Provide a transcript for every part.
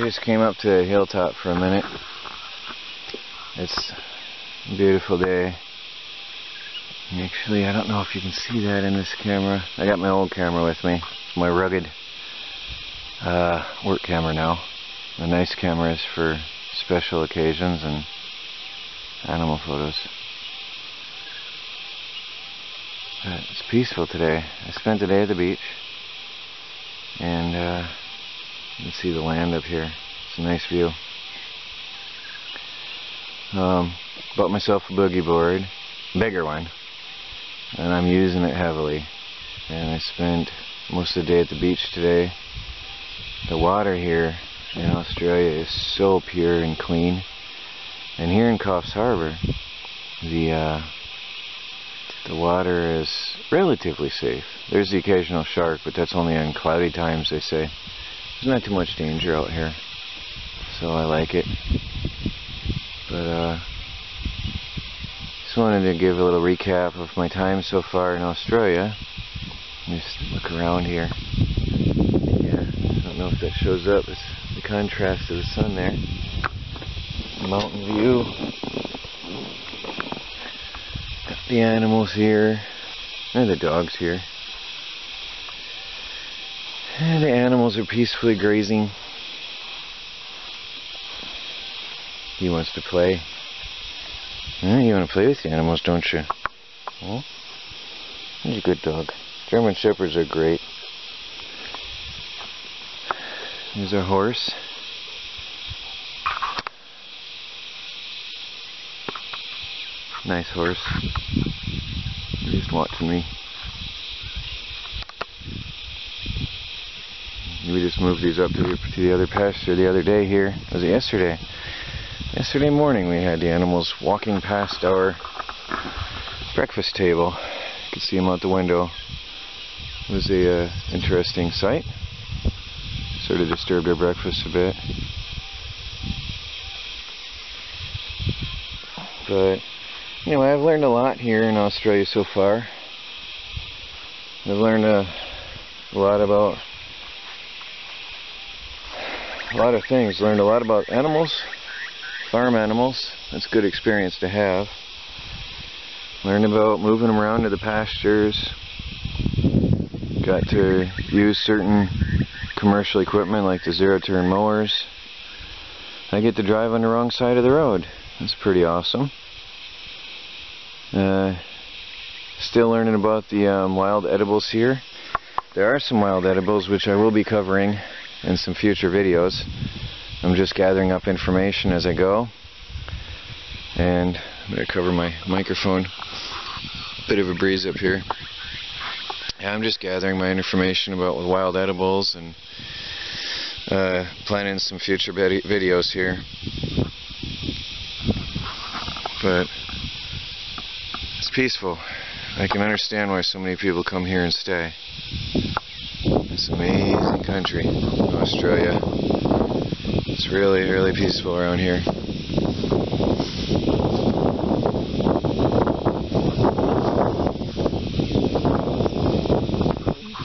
just came up to Hilltop for a minute. It's a beautiful day. Actually, I don't know if you can see that in this camera. I got my old camera with me. It's my rugged work camera now. The nice camera is for special occasions and animal photos. But it's peaceful today. I spent the day at the beach, and you can see the land up here. It's a nice view. Bought myself a boogie board, bigger one, and I'm using it heavily. And I spent most of the day at the beach today. The water here in Australia is so pure and clean, and here in Coffs Harbour, the water is relatively safe. There's the occasional shark, but that's only on cloudy times, they say. There's not too much danger out here, so I like it. But just wanted to give a little recap of my time so far in Australia. Just look around here. Yeah, I don't know if that shows up. It's the contrast of the sun there. Mountain view. Got the animals here. And the dogs here. And the animals are peacefully grazing. He wants to play. You want to play with the animals, don't you? Huh? He's a good dog. German Shepherds are great. Here's our horse. Nice horse. He's just watching me. We just moved these up to the other pasture the other day here. Was it yesterday? Yesterday morning we had the animals walking past our breakfast table. You could see them out the window. It was a interesting sight. Sort of disturbed our breakfast a bit. But anyway, I've learned a lot here in Australia so far. I've learned a lot about a lot of things. Learned a lot about animals, farm animals. That's a good experience to have. Learned about moving them around to the pastures. Got to use certain commercial equipment like the zero-turn mowers. I get to drive on the wrong side of the road. That's pretty awesome. Still learning about the wild edibles here. There are some wild edibles which I will be covering in some future videos. I'm just gathering up information as I go. And I'm going to cover my microphone. Bit of a breeze up here. Yeah, I'm just gathering my information about wild edibles and planning some future videos here. But it's peaceful. I can understand why so many people come here and stay. It's an amazing country, Australia. It's really, really peaceful around here.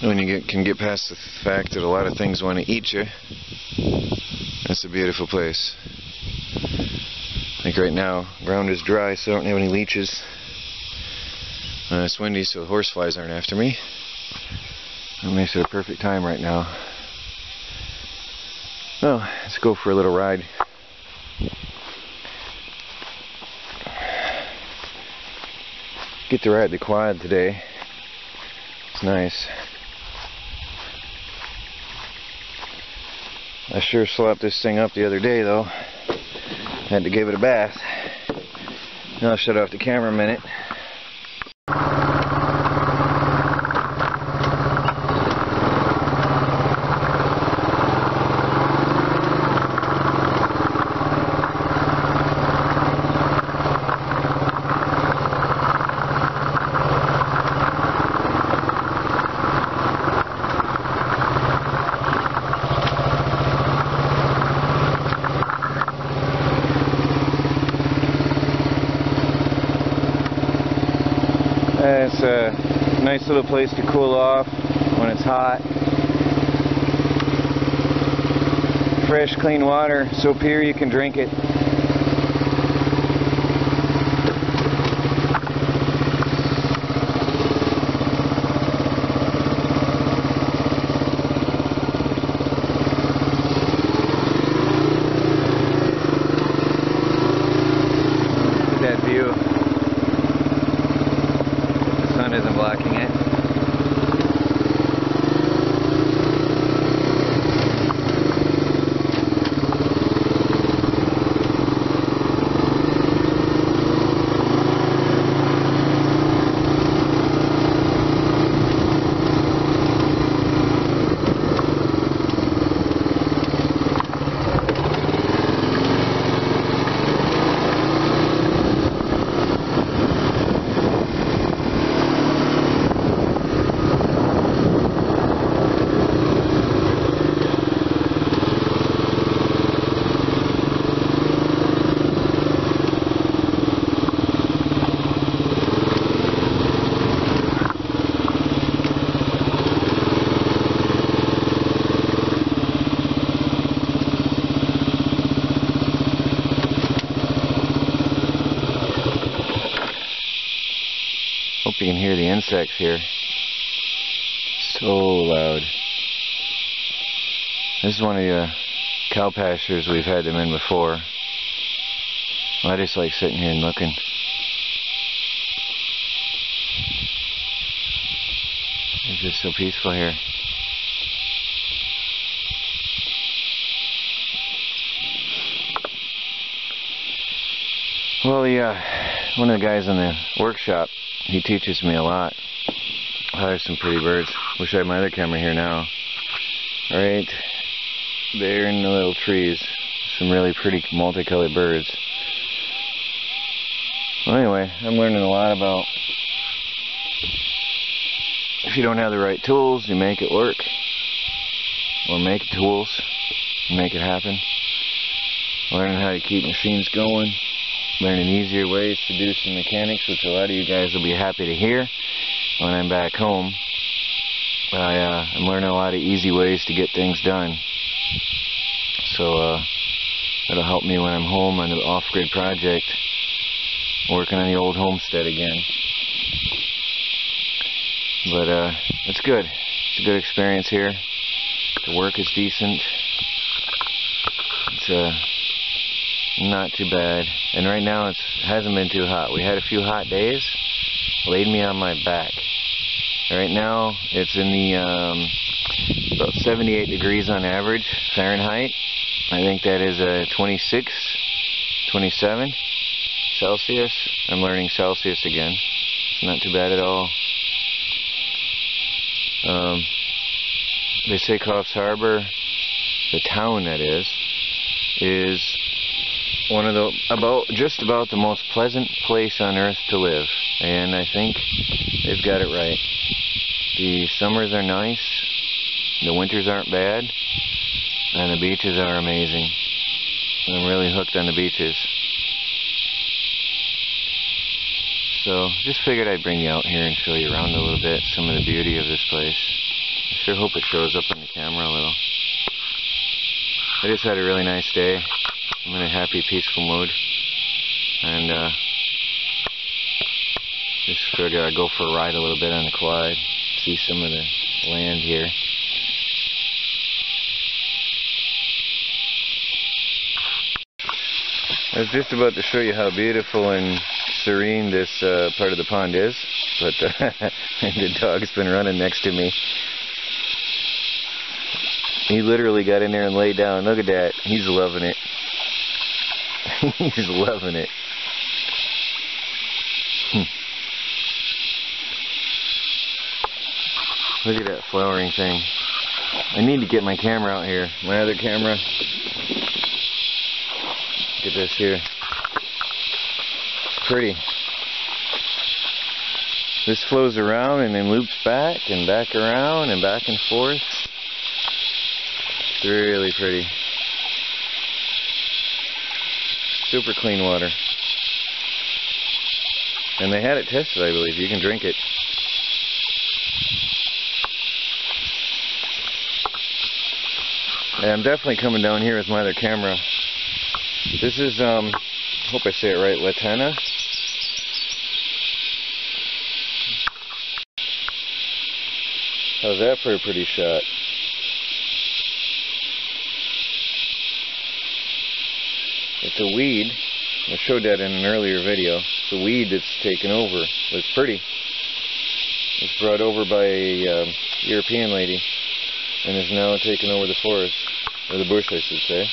When you can get past the fact that a lot of things want to eat you, that's a beautiful place. Like right now, ground is dry, so I don't have any leeches. It's windy, so horseflies aren't after me. That makes it a perfect time right now. Well, let's go for a little ride. Get to ride the quad today. It's nice. I sure slapped this thing up the other day though. Had to give it a bath. Now I'll shut off the camera a minute. It's a nice little place to cool off when it's hot. fresh, clean water, so pure you can drink it. That view. The sun isn't blocking it. Hope you can hear the insects here. So loud. This is one of the cow pastures we've had them in before. I just like sitting here and looking. It's just so peaceful here. Well, one of the guys in the workshop, he teaches me a lot. Oh, there's some pretty birds. Wish I had my other camera here now. Right there in the little trees. Some really pretty multicolored birds. Well, anyway, I'm learning a lot about if you don't have the right tools, you make it work. Or make tools and make it happen. Learning how to keep machines going. Learning easier ways to do some mechanics, which a lot of you guys will be happy to hear when I'm back home. I'm learning a lot of easy ways to get things done. So that'll help me when I'm home on the off-grid project, working on the old homestead again. But it's good. It's a good experience here. The work is decent. It's not too bad. And right now it hasn't been too hot. We had a few hot days. Laid me on my back. Right now it's in the about 78 degrees on average Fahrenheit. I think that is 26, 27 Celsius. I'm learning Celsius again. It's not too bad at all. They say Coffs Harbor, the town that is one of the just about the most pleasant place on earth to live, and I think they've got it right. The summers are nice, the winters aren't bad, and the beaches are amazing. I'm really hooked on the beaches. So just figured I'd bring you out here and show you around a little bit, some of the beauty of this place. I sure hope it shows up on the camera a little. I just had a really nice day. I'm in a happy, peaceful mood, and just figured I'd go for a ride a little bit on the quad, see some of the land here. I was just about to show you how beautiful and serene this part of the pond is, but the dog's been running next to me. He literally got in there and laid down. Look at that. He's loving it. He's loving it. Look at that flowering thing. I need to get my camera out here. My other camera. Look at this here. It's pretty. This flows around and then loops back and back around and back and forth. It's really pretty. Super clean water. And they had it tested, I believe. You can drink it. And I'm definitely coming down here with my other camera. This is, hope I say it right, Latana. How's that for a pretty shot? It's a weed. I showed that in an earlier video. It's a weed that's taken over. It's pretty. It's brought over by a European lady and is now taking over the forest, or the bush I should say.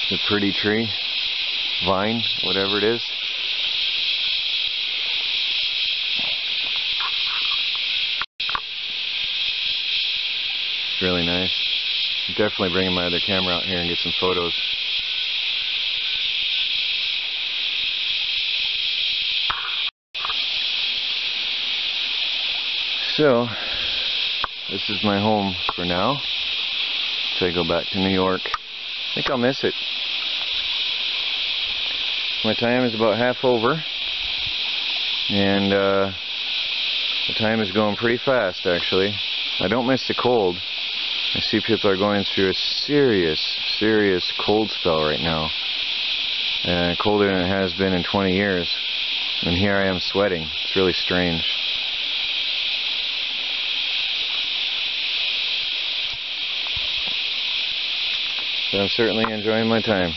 It's a pretty tree, vine, whatever it is. It's really nice. I'm definitely bringing my other camera out here and get some photos. So, this is my home for now. Until I go back to New York. I think I'll miss it. My time is about half over. And the time is going pretty fast actually. I don't miss the cold. I see people are going through a serious cold spell right now. Colder than it has been in 20 years. And here I am sweating. It's really strange. But I'm certainly enjoying my time.